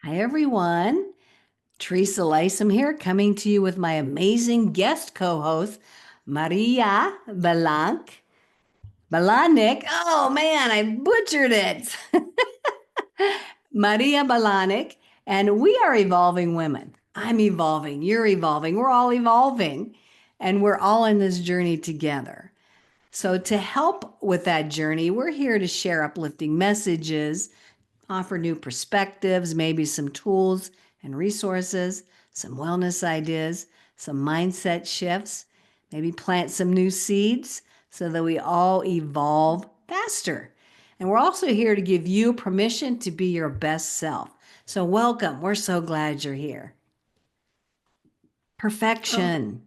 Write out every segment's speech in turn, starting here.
Hi, everyone. Teresa Lisum here, coming to you with my amazing guest co-host, Maria Belanic. Oh man, I butchered it. Maria Belanic, and we are evolving women. I'm evolving, you're evolving, we're all evolving, and we're all in this journey together. So, to help with that journey, we're here to share uplifting messages, offer new perspectives, maybe some tools and resources, some wellness ideas, some mindset shifts, maybe plant some new seeds so that we all evolve faster. And we're also here to give you permission to be your best self. So, welcome. We're so glad you're here. Oh, Perfection.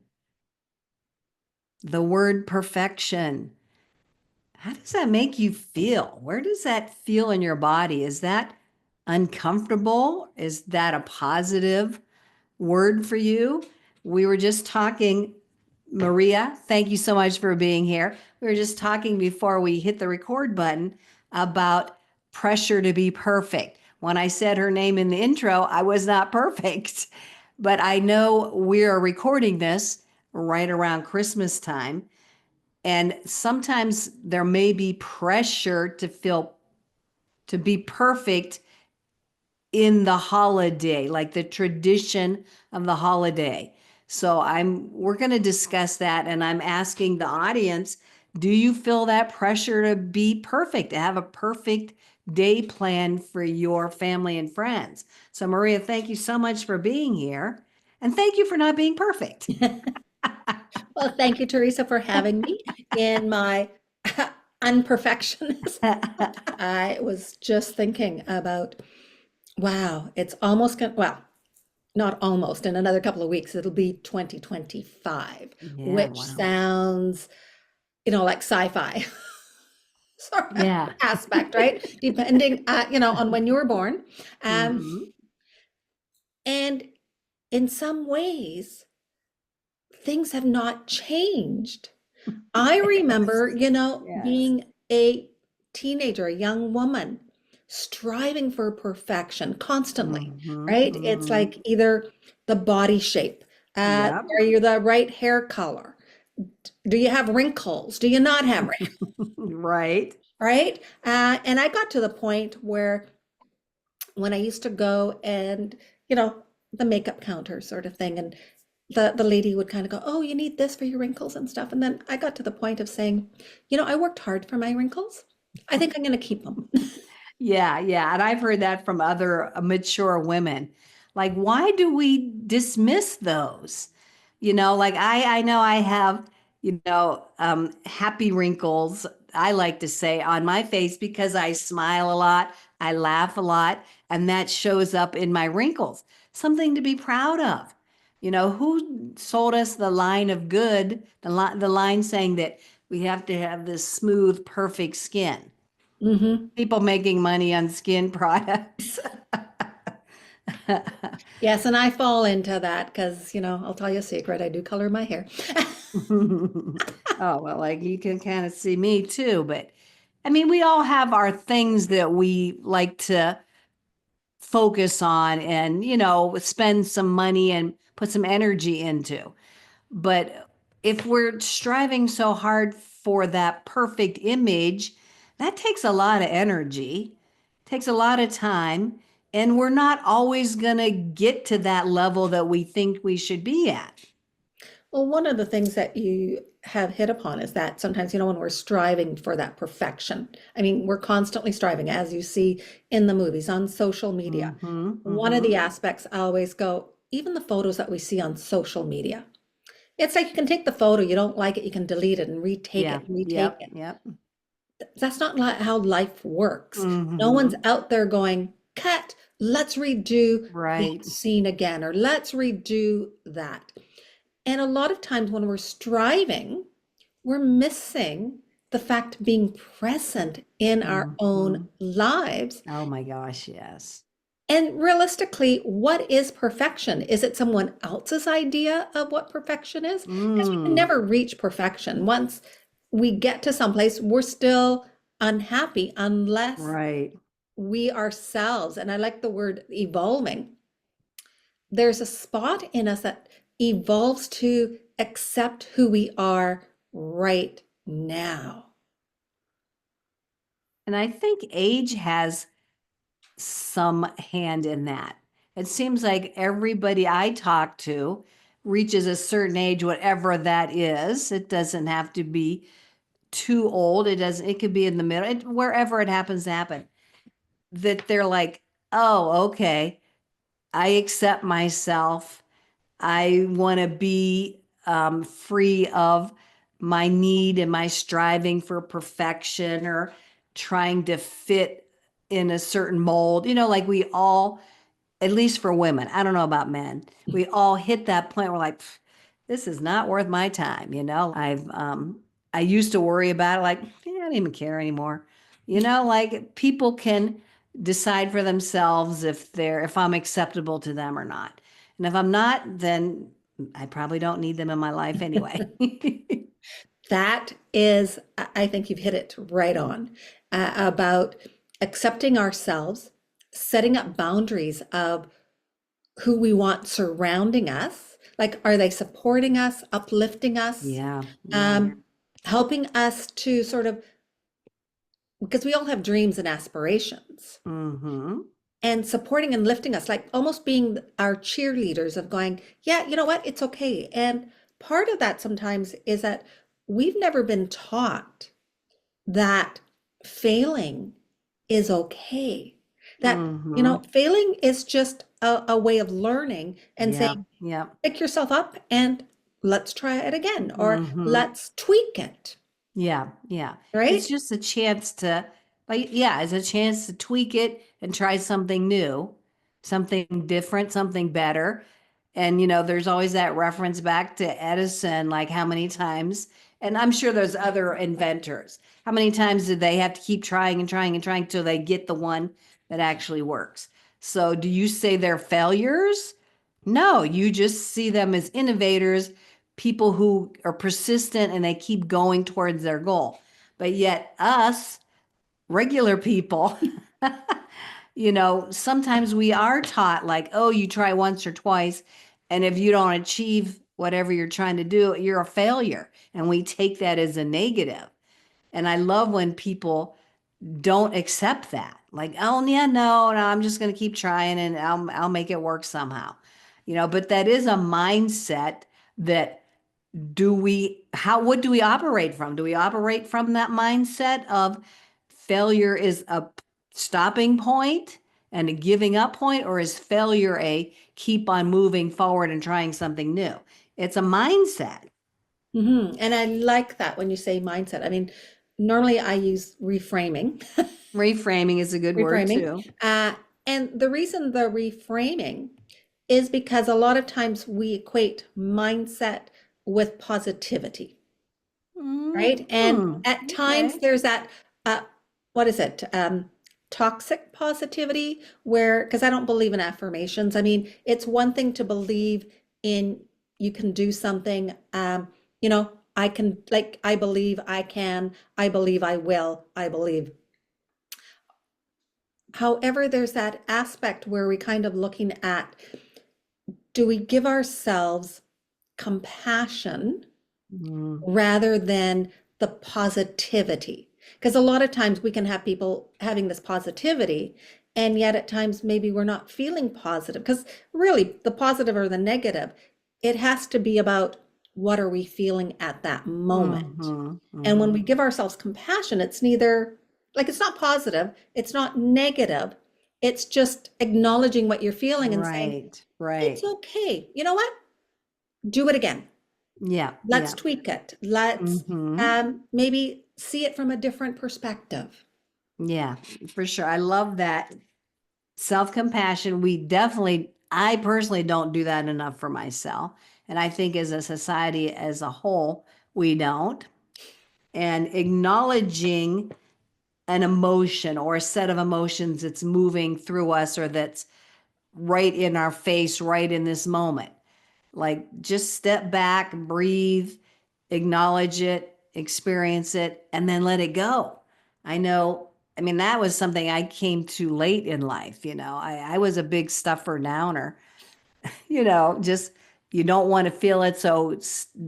The word perfection. How does that make you feel? Where does that feel in your body? Is that uncomfortable? Is that a positive word for you? We were just talking, Maria, thank you so much for being here. We were just talking before we hit the record button about pressure to be perfect. When I said her name in the intro, I was not perfect, but I know we are recording this right around Christmas time. And sometimes there may be pressure to be perfect in the holiday, like the tradition of the holiday. So we're going to discuss that, and I'm asking the audience, do you feel that pressure to be perfect, to have a perfect day plan for your family and friends? So Maria, thank you so much for being here, and thank you for not being perfect. well, thank you, Teresa, for having me in my unperfectionism. I was just thinking about, wow, it's almost going well, not almost, in another couple of weeks, it'll be 2025, Yeah, which wow. sounds, like sci-fi sort of Yeah. aspect, right? Depending, on when you were born. Um, Mhm. and in some ways, things have not changed. I Yes. remember, Yes. being a teenager, a young woman, striving for perfection constantly, Mhm. right? It's Mhm. like either the body shape, Yep. are you the right hair color? Do you have wrinkles? Do you not have wrinkles, Right. right? And I got to the point where when I used to go and, the makeup counter sort of thing, and the lady would kind of go, "Oh, you need this for your wrinkles and stuff." And then I got to the point of saying, I worked hard for my wrinkles. I think I'm going to keep them. Yeah, yeah. And I've heard that from other mature women. Like, why do we dismiss those? Like I know I have, happy wrinkles, I like to say, on my face because I smile a lot, I laugh a lot, and that shows up in my wrinkles. Something to be proud of. Who sold us the line of good, the line saying that we have to have this smooth, perfect skin? Hmm. People making money on skin products. Yes, and I fall into that because, I'll tell you a secret, I do color my hair. Oh, well, like you can kind of see me too, but I mean, we all have our things that we like to focus on and, spend some money and put some energy into. But if we're striving so hard for that perfect image, that takes a lot of energy, takes a lot of time, and we're not always going to get to that level that we think we should be at. Well, one of the things that you have hit upon is that sometimes, when we're striving for that perfection, I mean, we're constantly striving, as you see in the movies, on social media. Mm-hmm, One of mm-hmm. the aspects I always go, even the photos that we see on social media, it's like you can take the photo, you don't like it, you can delete it and retake Yeah, it and retake yep, it. yep. That's not how life works. No one's Mm-hmm. out there going, cut, let's redo Right. that scene again, or let's redo that. And a lot of times when we're striving, we're missing the fact of being present in our Mm-hmm. own lives. Oh my gosh, yes. And realistically, what is perfection? Is it someone else's idea of what perfection is? Because we can Mm, never reach perfection. Once we get to someplace, we're still unhappy unless right. we ourselves, and I like the word evolving, there's a spot in us that evolves to accept who we are right now. And I think age has some hand in that. It seems like everybody I talk to reaches a certain age, whatever that is. It doesn't have to be too old. It could be in the middle, wherever it happens to happen. That they're like, oh, okay, I accept myself. I want to be free of my need and my striving for perfection or trying to fit in a certain mold. Like we all, at least for women, I don't know about men, we all hit that point where like, this is not worth my time. I used to worry about it like, I don't even care anymore. Like people can decide for themselves if I'm acceptable to them or not. And if I'm not, then I probably don't need them in my life anyway. That is, I think you've hit it right on, about accepting ourselves, setting up boundaries of who we want surrounding us. Like, are they supporting us, uplifting us, Yeah, yeah. um, helping us to sort of, because we all have dreams and aspirations, Mm-hmm. and supporting and lifting us, like almost being our cheerleaders of going, yeah, you know what, it's okay. And part of that sometimes is that we've never been taught that failing is okay. That, Mm-hmm. failing is just a way of learning and Yeah, saying, yeah. pick yourself up and let's try it again, or Mm-hmm. let's tweak it, Yeah, yeah. It's right? just a chance to, like, yeah, it's a chance to tweak it and try something new, something different, something better. And, there's always that reference back to Edison, like how many times, and I'm sure there's other inventors, how many times did they have to keep trying and trying and trying till they get the one that actually works? So do you say they're failures? No, you just see them as innovators, people who are persistent and they keep going towards their goal. But yet, us regular people, sometimes we are taught like, oh, you try once or twice. And if you don't achieve whatever you're trying to do, you're a failure. And we take that as a negative. And I love when people don't accept that. Like, oh yeah, no, I'm just going to keep trying and I'll make it work somehow. But that is a mindset that what do we operate from? Do we operate from that mindset of failure is a stopping point and a giving up point, or is failure a keep on moving forward and trying something new? It's a mindset. And I like that when you say mindset. I mean, normally I use reframing, Reframing is a good word reframing. too. And the reason the reframing is because a lot of times we equate mindset with positivity, right? And Mm, at times okay. there's that, uh, what is it? Toxic positivity, where, because I don't believe in affirmations. I mean, it's one thing to believe in you can do something, I can, like, I believe I can, I believe I will, I believe. However, there's that aspect where we kind of looking at, do we give ourselves compassion Mm, rather than the positivity? Because a lot of times we can have people having this positivity, and yet at times maybe we're not feeling positive. Because really, the positive or the negative, it has to be about what are we feeling at that moment. mm-hmm, And when mm-hmm. we give ourselves compassion, it's neither, like, it's not positive, it's not negative, it's just acknowledging what you're feeling and saying, Right, it's right. okay. You know what? Do it again. Yeah, Let's yeah. tweak it. Let's Mm-hmm. maybe see it from a different perspective. Yeah, for sure. I love that. Self-compassion, I personally don't do that enough for myself. And I think as a society as a whole, we don't. And acknowledging an emotion or a set of emotions that's moving through us or that's right in our face, right in this moment. Like just step back, breathe, acknowledge it, experience it, and then let it go. I know I mean, that was something I came to late in life. I was a big stuffer downer, just you don't want to feel it, so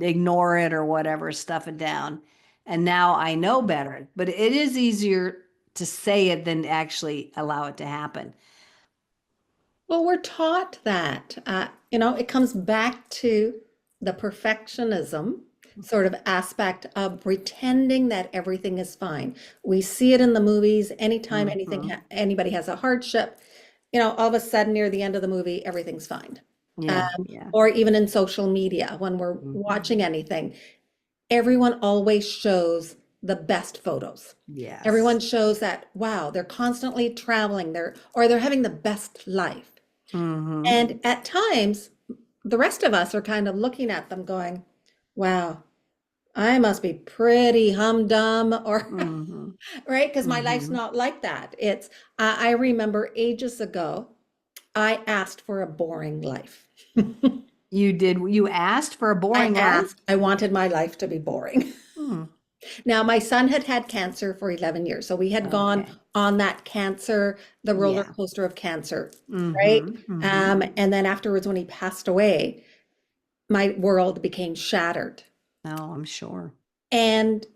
ignore it or whatever, stuff it down. And now I know better, but it is easier to say it than actually allow it to happen. Well, we're taught that. It comes back to the perfectionism sort of aspect of pretending that everything is fine. We see it in the movies. Anytime Hmm. anybody has a hardship, all of a sudden near the end of the movie, everything's fine. Yeah, yeah. Or even in social media, when we're Hmm. watching anything, everyone always shows the best photos. Yes. Everyone shows that, wow, they're constantly traveling, they're having the best life. Hmm. And at times, the rest of us are kind of looking at them going, wow, I must be pretty humdum or Hmm. right, because my life's Hmm. not like that. I remember ages ago, I asked for a boring life. You asked for a I boring life? asked, I wanted my life to be boring. Hmm. Now, my son had had cancer for 11 years. So we had gone Okay. on that cancer, the roller Yeah. coaster of cancer, right? Hmm. Hmm. And then afterwards, when he passed away, my world became shattered. Oh, I'm sure. And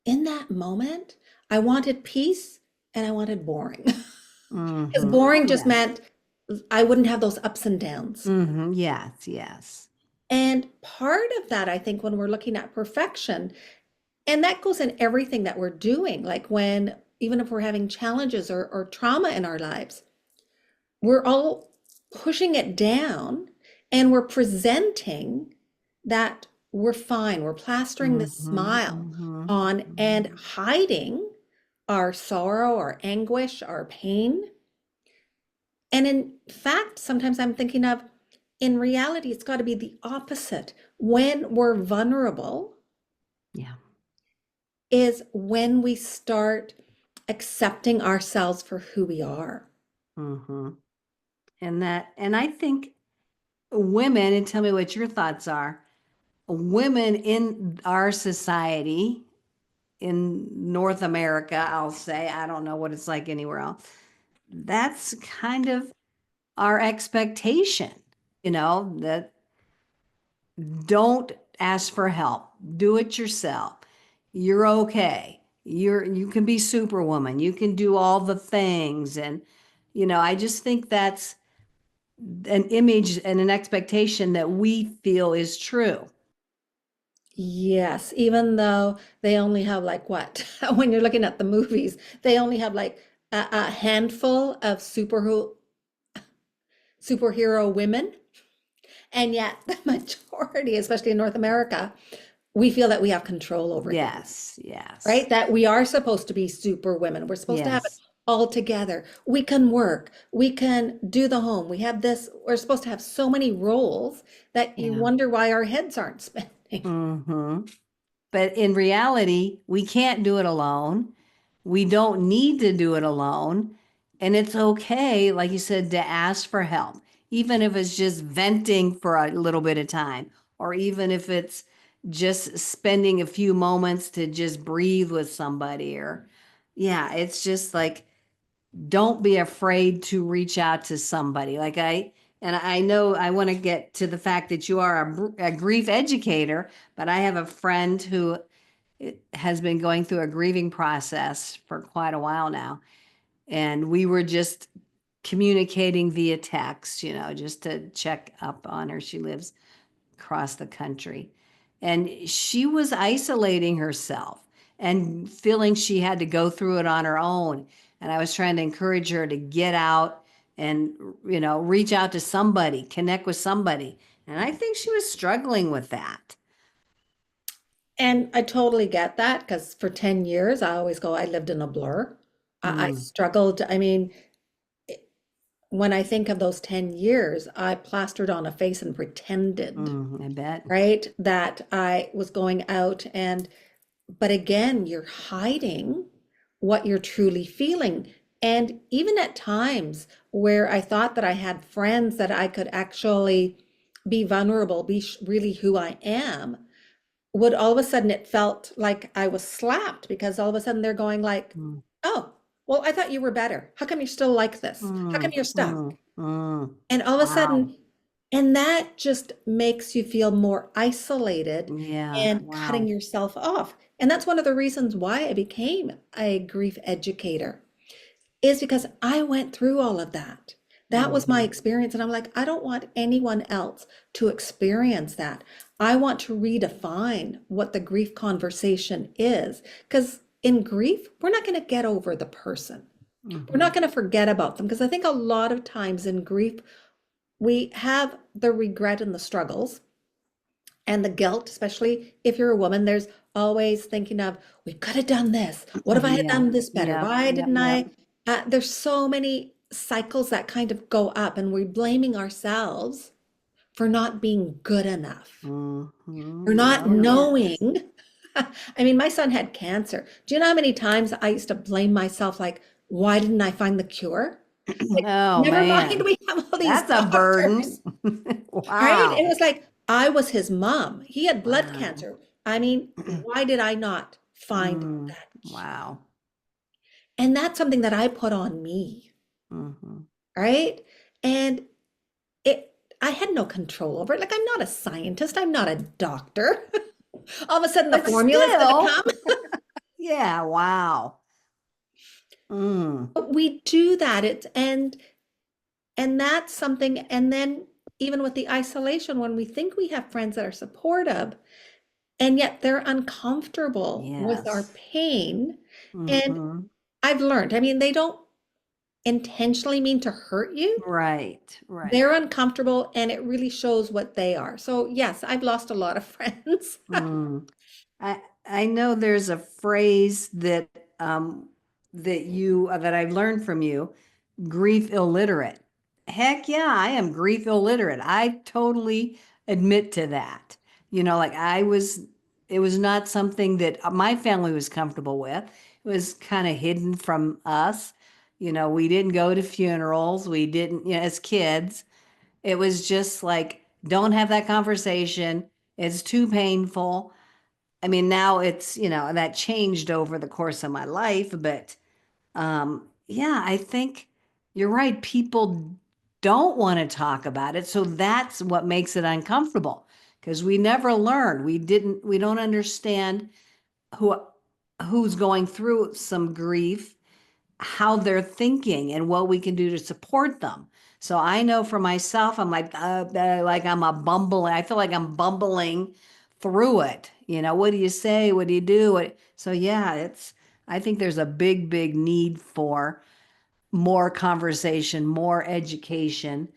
in that moment, I wanted peace and I wanted boring. Because Hmm. boring just Yes. meant I wouldn't have those ups and downs. Hmm. Yes, yes. And part of that, I think, when we're looking at perfection, and that goes in everything that we're doing, like when, even if we're having challenges or trauma in our lives, we're all pushing it down and we're presenting that we're fine. We're plastering this Hmm. smile Hmm. on and Hmm. hiding our sorrow, our anguish, our pain. And in fact, sometimes I'm thinking of, in reality, it's got to be the opposite. When we're vulnerable, Yeah. is when we start accepting ourselves for who we are. Hmm. And I think women, and tell me what your thoughts are, women in our society, in North America, I'll say, I don't know what it's like anywhere else. That's kind of our expectation, that don't ask for help. Do it yourself. You're okay. You can be superwoman. You can do all the things. And, I just think that's an image and an expectation that we feel is true. Yes, even though they only have like what, when you're looking at the movies, they only have like a handful of superhero women. And yet the majority, especially in North America, we feel that we have control over things, Yes, yes, right? That we are supposed to be super women. We're supposed to have it yes. all together. We can work, we can do the home. We have this, we're supposed to have so many roles that you Yeah. wonder why our heads aren't spinning. Hmm. But in reality, we can't do it alone. We don't need to do it alone. And it's okay, like you said, to ask for help, even if it's just venting for a little bit of time, or even if it's just spending a few moments to just breathe with somebody. Or, yeah, it's just like, don't be afraid to reach out to somebody. And I know I want to get to the fact that you are a grief educator, but I have a friend who has been going through a grieving process for quite a while now. And we were just communicating via text, just to check up on her. She lives across the country. And she was isolating herself and feeling she had to go through it on her own. And I was trying to encourage her to get out and, reach out to somebody, connect with somebody. And I think she was struggling with that. And I totally get that because for 10 years, I always go, I lived in a blur. I Mm, struggled. I mean, when I think of those 10 years, I plastered on a face and pretended, I bet. right, that I was going out but again, you're hiding what you're truly feeling. And even at times where I thought that I had friends that I could actually be vulnerable, be really who I am, would all of a sudden it felt like I was slapped because all of a sudden they're going like, Mm, "Oh, well, I thought you were better. How come you're still like this? How come Mm, you're stuck? mm, mm. And all of a Wow. sudden, and that just makes you feel more isolated Yeah. and cutting Wow. yourself off. And that's one of the reasons why I became a grief educator, is because I went through all of that. That was my Hmm. experience. And I'm like, I don't want anyone else to experience that. I want to redefine what the grief conversation is. Because in grief, we're not going to get over the person. We're Hmm. not going to forget about them. Because I think a lot of times in grief, we have the regret and the struggles and the guilt, especially if you're a woman. There's always thinking of, we could have done this. What if I had Yeah. done this better? Yep. Why Yep. didn't Yep. I? There's so many cycles that kind of go up, and we're blaming ourselves for not being good enough, for Hmm. not Oh, yes. knowing. I mean, my son had cancer. Do you know how many times I used to blame myself, like, why didn't I find the cure? Like, Oh, never mind, man. we have all these That's a burden. doctors. Right? It Wow. was like I was his mom. He had blood Wow. cancer. I mean, why did I not find Mm. that cure? Wow. And that's something that I put on me, Hmm. right? And it I had no control over it. Like, I'm not a scientist, I'm not a doctor. All of a sudden the But formula's gonna still, come. yeah, wow. Mm. But we do that. And that's something, and then even with the isolation, when we think we have friends that are supportive, and yet they're uncomfortable with our Yes. pain. And Hmm. I've learned, I mean, they don't intentionally mean to hurt you. Right, right. They're uncomfortable and it really shows what they are. So, yes, I've lost a lot of friends. Mm. I know there's a phrase that that I've learned from you, grief illiterate. Heck yeah, I am grief illiterate. I totally admit to that. Like it was not something that my family was comfortable with. It was kind of hidden from us. We didn't go to funerals. We didn't, as kids, it was just like, don't have that conversation. It's too painful. I mean, now it's, that changed over the course of my life, but yeah, I think you're right. People don't want to talk about it. So that's what makes it uncomfortable because we never learned. We don't understand who who's going through some grief, how they're thinking and what we can do to support them. So I know for myself, I'm like I'm a bumbling. I feel like I'm bumbling through it. What do you say? What do you do? So yeah, I think there's a big, big need for more conversation, more education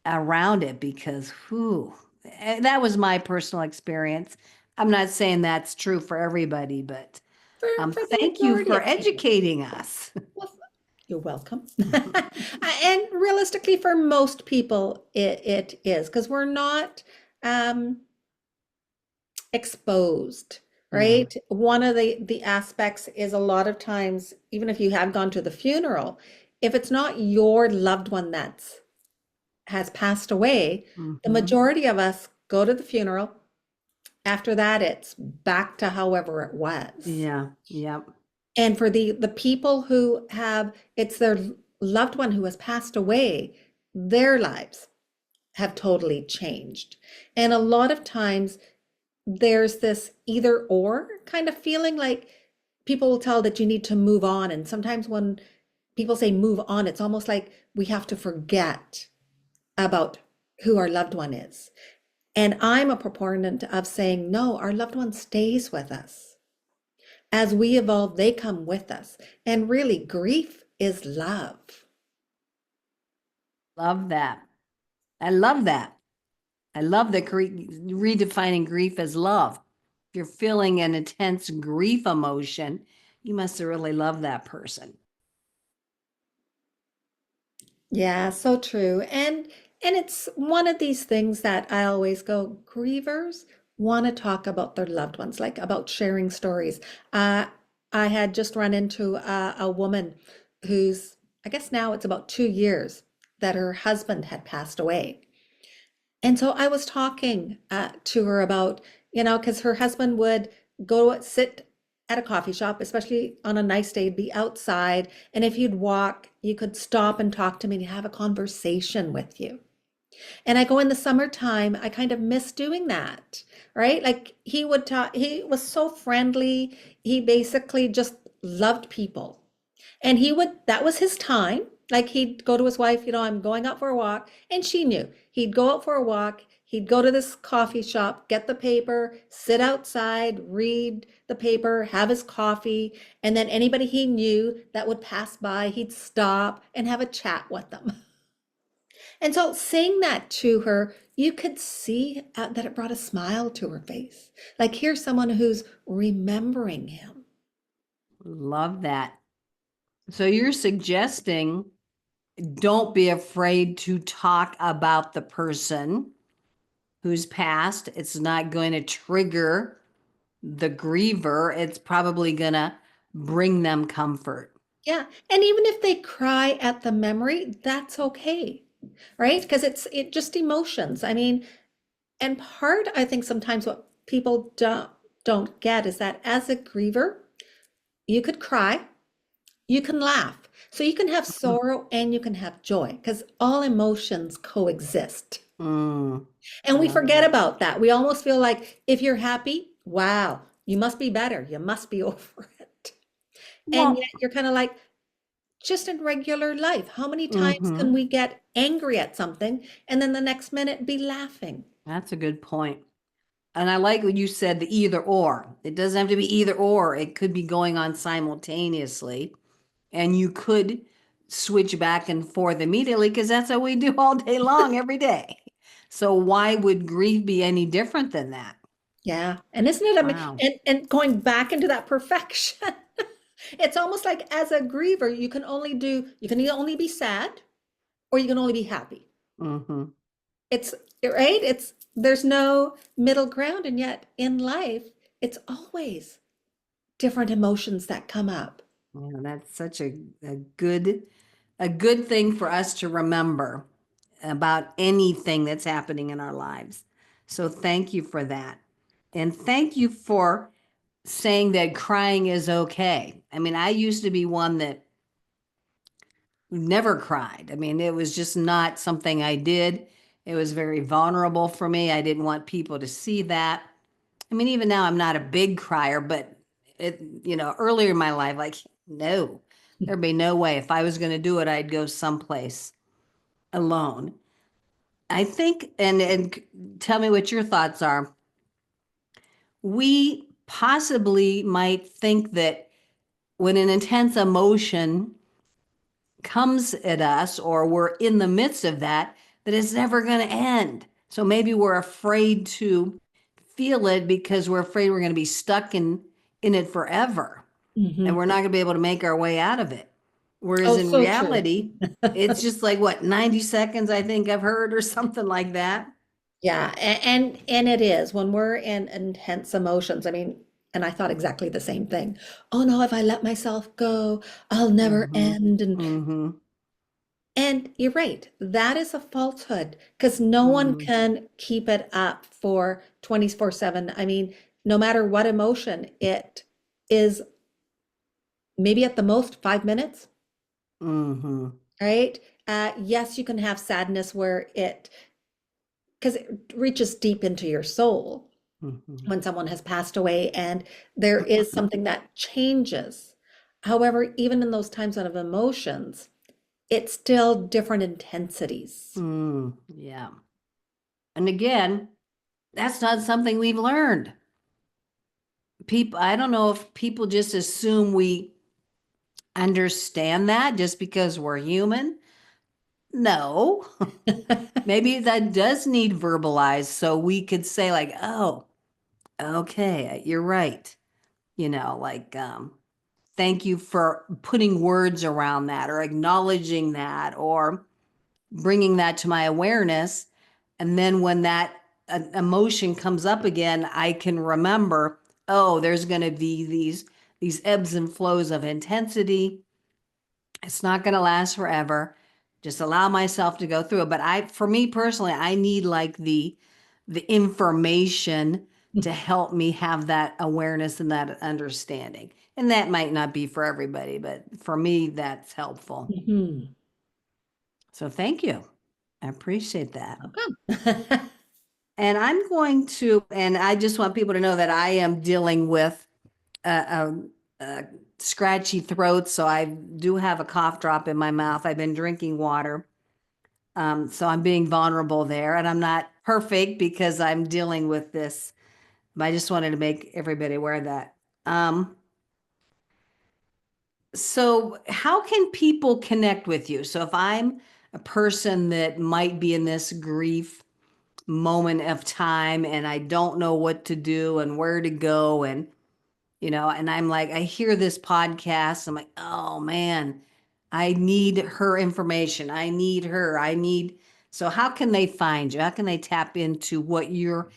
around it because that was my personal experience. I'm not saying that's true for everybody, but For the thank you majority for of people. educating us. Well, you're welcome. And realistically, for most people, it is because we're not um, exposed, Yeah. right? One of the aspects is a lot of times, even if you have gone to the funeral, if it's not your loved one that's has passed away, the Hmm. majority of us go to the funeral. After that, it's back to however it was. Yeah. Yep. And for the people who have, it's their loved one who has passed away, their lives have totally changed. And a lot of times there's this either or kind of feeling, like people will tell that you need to move on. And sometimes when people say move on, it's almost like we have to forget about who our loved one is. And I'm a proponent of saying, no, our loved one stays with us. As we evolve, they come with us. And really, grief is love. Love that. I love that. I love the redefining grief as love. If you're feeling an intense grief emotion, you must have really loved that person. Yeah, so true. And it's one of these things that I always go, grievers want to talk about their loved ones, like about sharing stories. Uh, I had just run into a woman who's, I guess now it's about 2 years that her husband had passed away. And so I was talking to her about, because her husband would go sit. at a coffee shop, especially on a nice day, be outside. And if you'd walk, you could stop and talk to me and have a conversation with you. And I go in the summertime, I kind of miss doing that, right? Like he would talk, he was so friendly. He basically just loved people. And he would, that was his time. Like he'd go to his wife, I'm going out for a walk. And she knew he'd go out for a walk. He'd go to this coffee shop, get the paper, sit outside, read the paper, have his coffee. And then anybody he knew that would pass by, he'd stop and have a chat with them. And so saying that to her, you could see that it brought a smile to her face. Like here's someone who's remembering him. Love that. So you're suggesting don't be afraid to talk about the person who's passed. It's not going to trigger the griever. It's probably going to bring them comfort. Yeah. And even if they cry at the memory, that's okay. Right? Because it just emotions. I mean, and part I think sometimes what people don't get is that as a griever, you could cry, you can laugh. So you can have sorrow and you can have joy because all emotions coexist. Mm, And we love forget that. about that. We almost feel like if you're happy, wow, you must be better. You must be over it. And Well, yet you're kind of like, just in regular life, how many times can mm-hmm. we get angry at something and then the next minute be laughing? That's a good point. And I like what you said, the either or. It doesn't have to be either or. It could be going on simultaneously. And you could switch back and forth immediately because that's what we do all day long, every day. So why would grief be any different than that? Yeah. And isn't it, I mean, Wow. and going back into that perfection, it's almost like as a griever, you can either only be sad or you can only be happy. Mm-hmm. It's right. There's no middle ground. And yet in life, it's always different emotions that come up. Yeah, that's such a good thing for us to remember about anything that's happening in our lives. So thank you for that. And thank you for saying that crying is okay. I mean, I used to be one that never cried. I mean, it was just not something I did. It was very vulnerable for me. I didn't want people to see that. I mean, even now I'm not a big crier, but earlier in my life, like, no, there'd be no way. If I was going to do it, I'd go someplace alone. I think, and tell me what your thoughts are. We possibly might think that when an intense emotion comes at us or we're in the midst of that, that it's never going to end. So maybe we're afraid to feel it because we're afraid we're going to be stuck in it forever and Hmm. we're not going to be able to make our way out of it. Whereas Oh, in so true. reality, it's just like what, 90 seconds, I think I've heard, or something like that. Yeah, and it is when we're in intense emotions. I mean, and I thought exactly the same thing. Oh no, if I let myself go, I'll never Mm-hmm. end. Mm-hmm. And you're right. That is a falsehood because no one Mm-hmm. can keep it up for 24/7. I mean, no matter what emotion, it is maybe at the most 5 minutes, Mm-hmm. right? Yes, you can have sadness where because it reaches deep into your soul Mm-hmm. when someone has passed away and there is something that changes. However, even in those times of emotions, it's still different intensities. Mm, yeah. And again, that's not something we've learned. People, I don't know if people just assume we understand that just because we're human. No, maybe that does need verbalized so we could say, like, oh, okay, you're right. Like, thank you for putting words around that or acknowledging that or bringing that to my awareness. And then when that emotion comes up again, I can remember, oh, there's going to be these ebbs and flows of intensity. It's not going to last forever. Just allow myself to go through it. But for me personally, I need like the information to help me have that awareness and that understanding. And that might not be for everybody, but for me, that's helpful. Mhm. So thank you. I appreciate that. Okay. And I'm going to, and I just want people to know that I am dealing with a scratchy throat. So I do have a cough drop in my mouth. I've been drinking water. So I'm being vulnerable there, and I'm not perfect because I'm dealing with this. But I just wanted to make everybody aware of that. So how can people connect with you? So if I'm a person that might be in this grief moment of time and I don't know what to do and where to go, and and I'm like, I hear this podcast, I'm like, oh man, I need her information. I need her. So how can they find you? How can they tap into what you're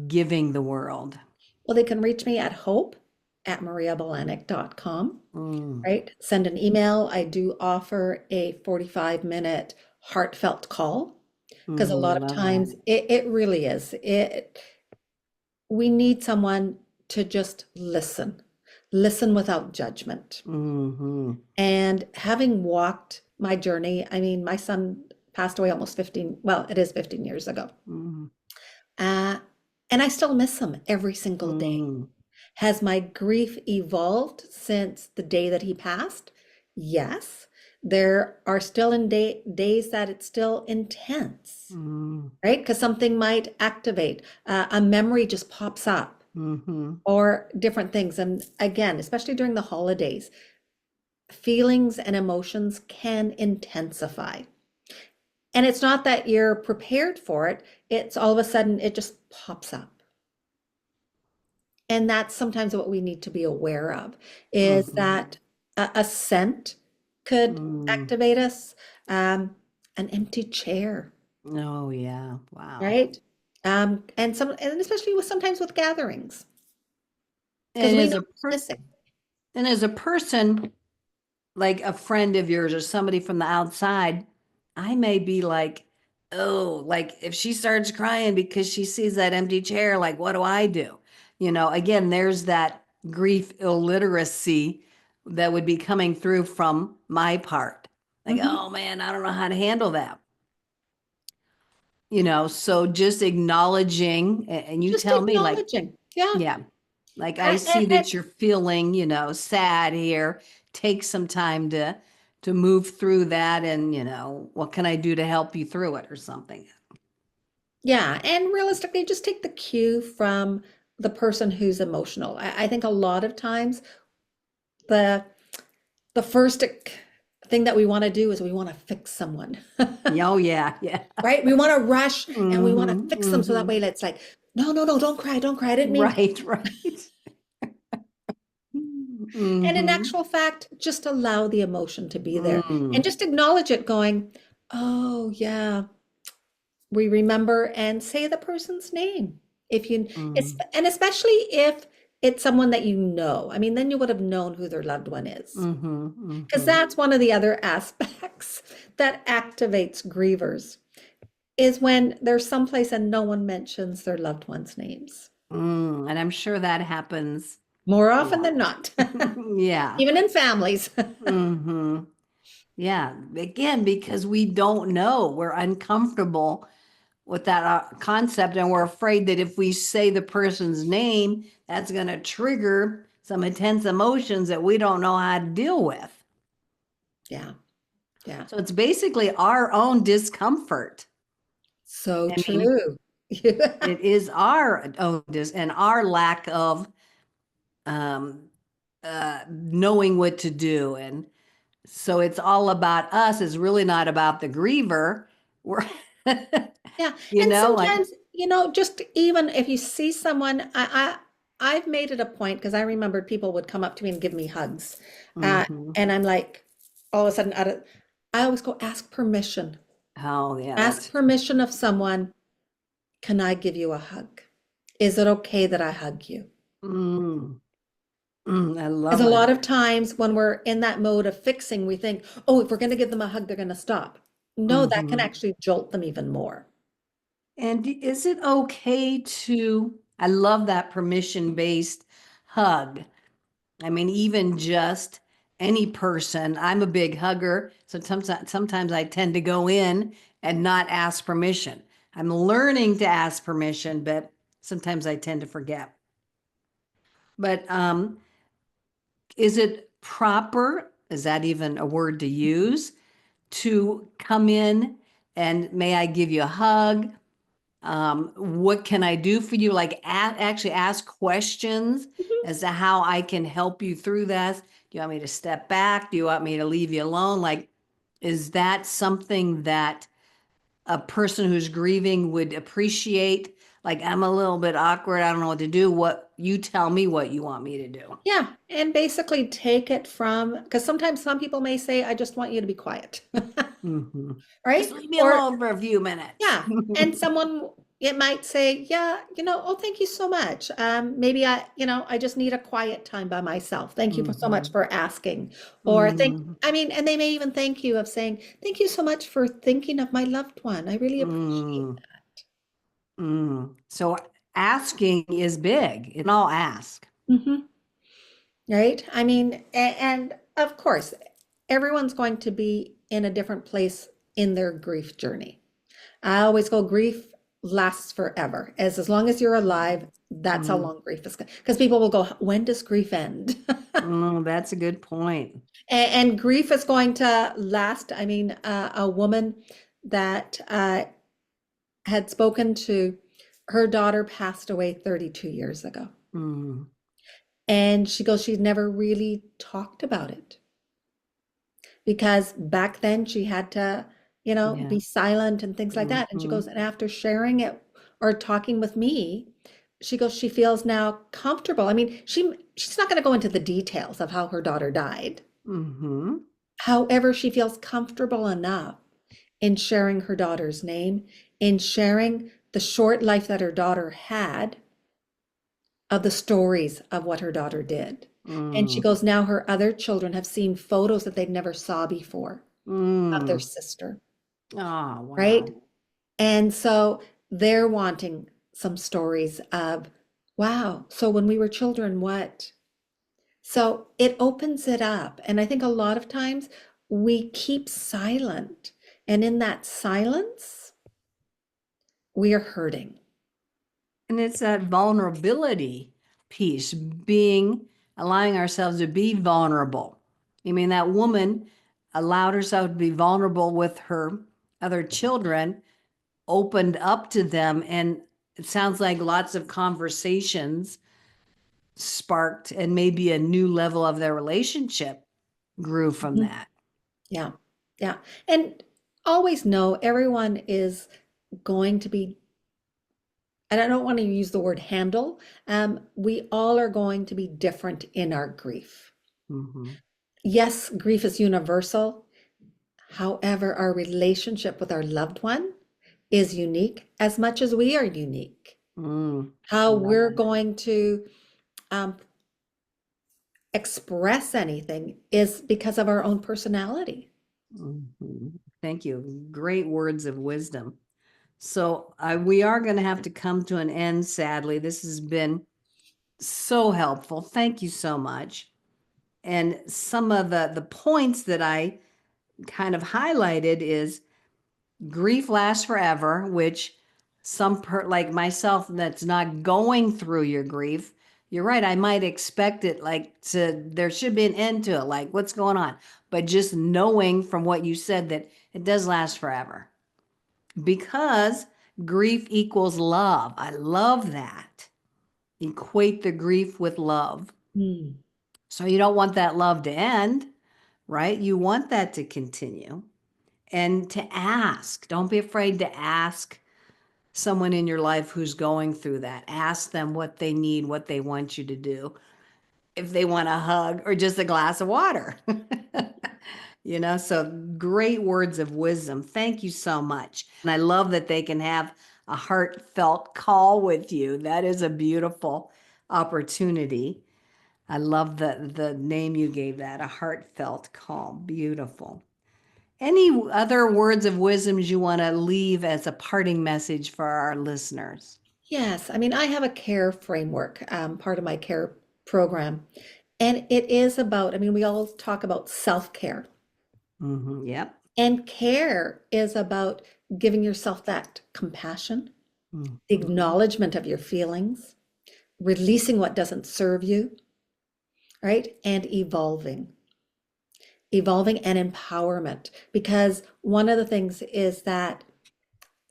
giving the world? Well, they can reach me at hope@mariabelanic.com, Mm, right? Send an email. I do offer a 45-minute heartfelt call because a lot of love that. times it really is. We need someone to just listen without judgment. Mm-hmm. And having walked my journey, I mean, my son passed away almost 15, well, it is 15 years ago. Mm-hmm. Uh, and I still miss him every single day. Mm-hmm. Has my grief evolved since the day that he passed? Yes. There are still days that it's still intense, right? Because something might activate, a memory just pops up, Mm-hmm. or different things. And again, especially during the holidays, feelings and emotions can intensify. And it's not that you're prepared for it, it's all of a sudden it just pops up. And that's sometimes what we need to be aware of, is Mm-hmm. that a scent could Mm. activate us, an empty chair, Oh yeah. Wow. right? And especially with sometimes with gatherings, because And we as know a what's missing. person, like a friend of yours or somebody from the outside, I may be like, oh, like if she starts crying because she sees that empty chair, like what do I do? Again, there's that grief illiteracy that would be coming through from my part. Like, Mhm. oh man, I don't know how to handle that. So just acknowledging, and you Just tell me, like, acknowledging. Yeah. yeah, like I see that you're feeling, sad here. Take some time to move through that, and what can I do to help you through it or something. Yeah, and realistically, just take the cue from the person who's emotional. I think a lot of times the the first thing that we want to do is we want to fix someone, Oh yeah, yeah. right? We want to rush and we want to Mm-hmm, fix them so that mm-hmm. way it's like, no, no, no, don't cry, don't cry. I didn't mean to. Right, right. And in Mm-hmm. actual fact, just allow the emotion to be there and Mm, just acknowledge it, going, oh yeah, we remember, and say the person's name. If you, it's, mm, and especially if it's someone that you know, I mean, then you would have known who their loved one is. mm-hmm, Because mm-hmm. that's one of the other aspects that activates grievers, is when there's someplace and no one mentions their loved one's names. And I'm sure that happens More a often than lot. not, Yeah. even in families. Mm-hmm. Yeah. Again, because we don't know, we're uncomfortable with that concept, and we're afraid that if we say the person's name, that's going to trigger some intense emotions that we don't know how to deal with. Yeah, yeah. So it's basically our own discomfort. So I mean, true. it is our own and our lack of um, knowing what to do. And so it's all about us. It's really not about the griever. We're, Yeah, and like, sometimes, just even if you see someone, I've made it a point, because I remembered people would come up to me and give me hugs, mhm. and I'm like, all of a sudden, I always go ask permission. Oh, yeah, Ask that's, permission of someone. Can I give you a hug? Is it okay that I hug you? mm, I Because love a it. lot of times when we're in that mode of fixing, we think, oh, if we're going to give them a hug, they're going to stop. No, that can Hmm. actually jolt them even more. And is it okay to, I love that permission-based hug. I mean, even just any person, I'm a big hugger. So sometimes I tend to go in and not ask permission. I'm learning to ask permission, but sometimes I tend to forget. But is it proper? Is that even a word to use? To come in and may I give you a hug? What can I do for you? Like actually ask questions Mhm. as to how I can help you through that. Do you want me to step back? Do you want me to leave you alone? Like, is that something that a person who's grieving would appreciate? Like, I'm a little bit awkward. I don't know what to do. What you tell me what you want me to do. Yeah, and basically take it from, because sometimes some people may say, I just want you to be quiet, Hmm. Just right? leave me Or, alone for a few minutes. yeah, and someone, it might say, yeah, oh, thank you so much. Maybe I just need a quiet time by myself. Thank you for so much Hmm. for asking. Or Hmm. and they may even thank you of saying, thank you so much for thinking of my loved one. I really appreciate Mm. Mm. So asking is big. It's all ask. that. Right? I mean, and of course, everyone's going to be in a different place in their grief journey. I always go, grief lasts forever. As long as you're alive, that's how Mm. long grief is. Because people will go, when does grief end? Mm, that's a good point. And grief is going to last. I mean, a woman that had spoken to her daughter passed away 32 years ago. Mm. And she goes, she's never really talked about it because back then she had to, Yeah. be silent and things like that. And she Hmm. goes, and after sharing it or talking with me, she goes, she feels now comfortable. I mean, she's not going to go into the details of how her daughter died. Hmm. However, she feels comfortable enough in sharing her daughter's name, in sharing the short life that her daughter had, of the stories of what her daughter did. And she Mm. goes, now her other children have seen photos that they never saw before of their Mm. sister, Oh, right? wow. And so they're wanting some stories of, wow, so when we were children, what? So it opens it up. And I think a lot of times we keep silent. And in that silence, we are hurting. And it's that vulnerability piece, allowing ourselves to be vulnerable. I mean, that woman allowed herself to be vulnerable with her other children, opened up to them, and it sounds like lots of conversations sparked, and maybe a new level of their relationship grew from Mhm. that. Yeah. Yeah. And always know everyone is going to be, and I don't want to use the word handle, we all are going to be different in our grief. Mm-hmm. Yes, grief is universal. However, our relationship with our loved one is unique as much as we are unique. Mm. How Love we're that. going to um, express anything is because of our own personality. Mm-hmm. Thank you. Great words of wisdom. So we are going to have to come to an end, sadly. This has been so helpful. Thank you so much. And some of the points that I kind of highlighted is grief lasts forever, which like myself that's not going through your grief, you're right, I might expect it like there should be an end to it, like what's going on. But just knowing from what you said that it does last forever because grief equals love. I love that. Equate the grief with love. Hmm. So you don't want that love to end, right? You want that to continue. And to ask, don't be afraid to ask someone in your life who's going through that. Ask them what they need, what they want you to do, if they want a hug or just a glass of water. So great words of wisdom. Thank you so much. And I love that they can have a heartfelt call with you. That is a beautiful opportunity. I love the name you gave that, a heartfelt call. Beautiful. Any other words of wisdom you want to leave as a parting message for our listeners? Yes, I mean, I have a care framework, part of my care program, and it is about, I mean, we all talk about self-care, Yep. and care is about giving yourself that compassion, the Hmm. acknowledgement of your feelings, releasing what doesn't serve you, right? And evolving and empowerment. Because one of the things is that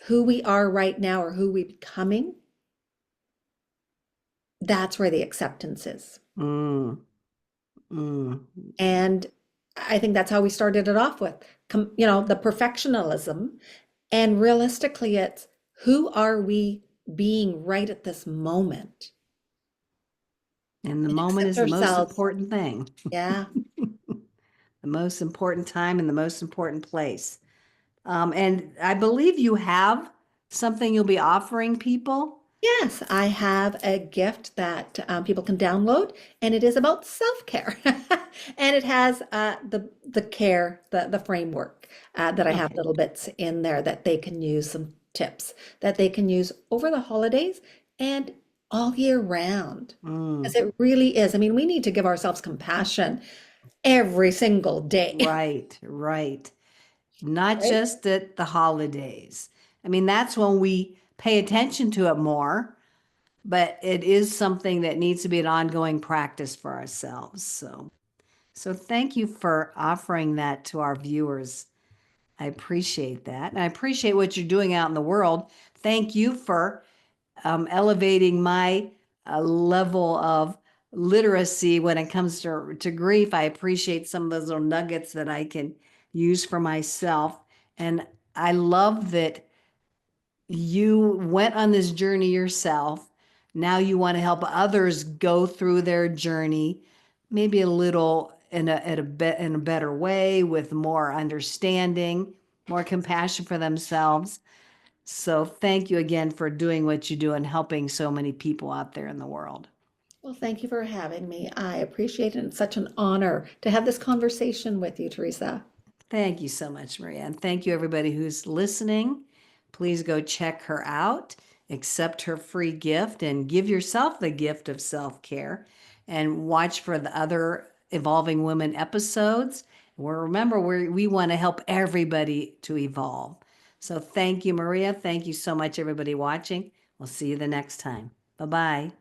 who we are right now or who we're becoming, that's where the acceptance is. Mm, mm. And I think that's how we started it off with, the perfectionism. And realistically, it's who are we being right at this moment? And the And moment accept is the most ourselves. important thing. Yeah. The most important time and the most important place. And I believe you have something you'll be offering people. Yes, I have a gift that people can download, and it is about self-care, and it has the care, the framework that I have Okay. little bits in there that they can use, some tips that they can use over the holidays and all year round. Mm, Because it really is. I mean, we need to give ourselves compassion every single day, right, right. Not right? just at the holidays. I mean, that's when we pay attention to it more, but it is something that needs to be an ongoing practice for ourselves. So thank you for offering that to our viewers. I appreciate that. And I appreciate what you're doing out in the world. Thank you for elevating my level of literacy when it comes to grief. I appreciate some of those little nuggets that I can use for myself. And I love that you went on this journey yourself. Now you want to help others go through their journey, maybe a little in a better way, with more understanding, more compassion for themselves. So thank you again for doing what you do and helping so many people out there in the world. Well, thank you for having me. I appreciate it. It's such an honor to have this conversation with you, Teresa. Thank you so much, Maria. And thank you, everybody who's listening. Please go check her out, accept her free gift, and give yourself the gift of self care. And watch for the other Evolving Women episodes. Remember, we want to help everybody to evolve. So thank you, Maria. Thank you so much, everybody watching. We'll see you the next time. Bye bye.